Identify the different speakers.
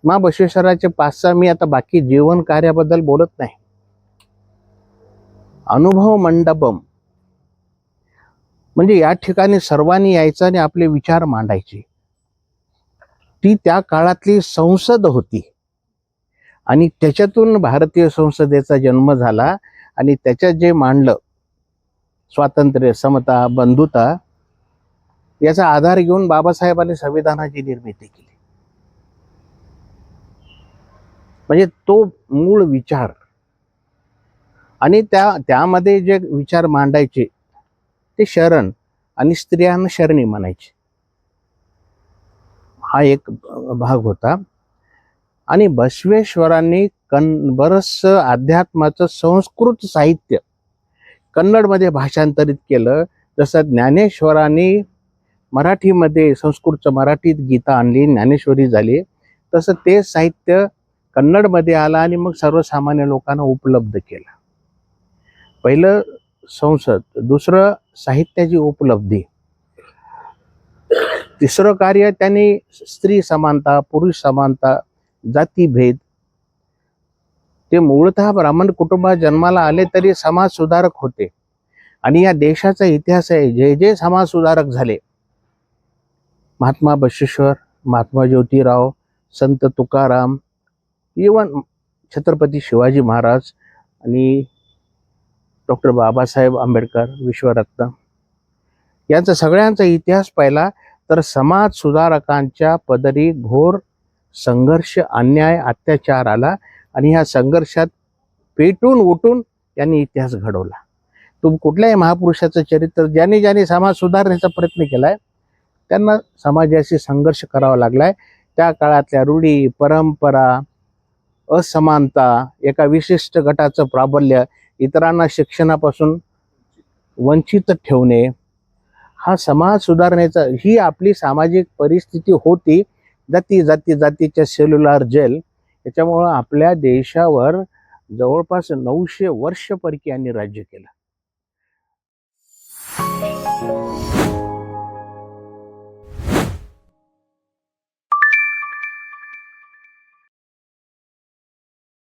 Speaker 1: महात्मा बसवेश्वराचे 5-6 मी आता बाकी जीवन कार्याबद्दल बोलत नाही. अनुभव मंडपम म्हणजे या ठिकाणी सर्वांनी यायचं आणि आपले विचार मांडायचे. ती त्या काळातली संसद होती आणि त्याच्यातून भारतीय संसदेचा जन्म झाला आणि त्याच्यात जे मांडलं स्वातंत्र्य, समता, बंधुता याचा आधार घेऊन बाबासाहेबांनी संविधानाची निर्मिती केली. म्हणजे तो मूळ विचार आणि त्यामध्ये जे विचार मांडायचे ते शरण आणि स्त्रियांना शरणी म्हणायचे, हा एक भाग होता. आणि बसवेश्वरांनी बरंचसं अध्यात्माचं संस्कृत साहित्य कन्नडमध्ये भाषांतरित केलं. जसं ज्ञानेश्वरांनी मराठीमध्ये संस्कृतचं मराठीत गीता आणली, ज्ञानेश्वरी झाली, तसं ते साहित्य कन्नडमध्ये आलं आणि मग सर्वसामान्य लोकांना उपलब्ध केलं. पहिलं संसद, दुसरं साहित्याची उपलब्धी, तिसरं कार्य त्यांनी स्त्री समानता, पुरुष समानता, जातीभेद. ते मूळतः ब्राह्मण कुटुंबात जन्माला आले तरी समाज सुधारक होते आणि या देशाचा इतिहास आहे, जे जे समाज सुधारक झाले, महात्मा बसवेश्वर, महात्मा ज्योतिराव, संत तुकाराम, इवन छत्रपती शिवाजी महाराज आणि डॉक्टर बाबासाहेब आंबेडकर, विश्वरत्न, यांचा सगळ्यांचा इतिहास पाहिला तर समाज सुधारकांच्या पदरी घोर संघर्ष, अन्याय, अत्याचार आला आणि ह्या संघर्षात पेटून उठून त्यांनी इतिहास घडवला. तुम्ही कुठल्याही महापुरुषाचं चरित्र ज्यांनी ज्यांनी समाज सुधारण्याचा प्रयत्न केलाय त्यांना समाजाशी संघर्ष करावा लागलाय. त्या काळातल्या रूढी, परंपरा, असमानता, एका विशिष्ट गटाचं प्राबल्य, इतरांना शिक्षणापासून वंचित ठेवणे, हा समाज सुधारण्याचा ही आपली सामाजिक परिस्थिती होती. जातीच्या सेल्युलर जेल, याच्यामुळं आपल्या देशावर जवळपास 900 वर्ष परकीयांनी राज्य केलं.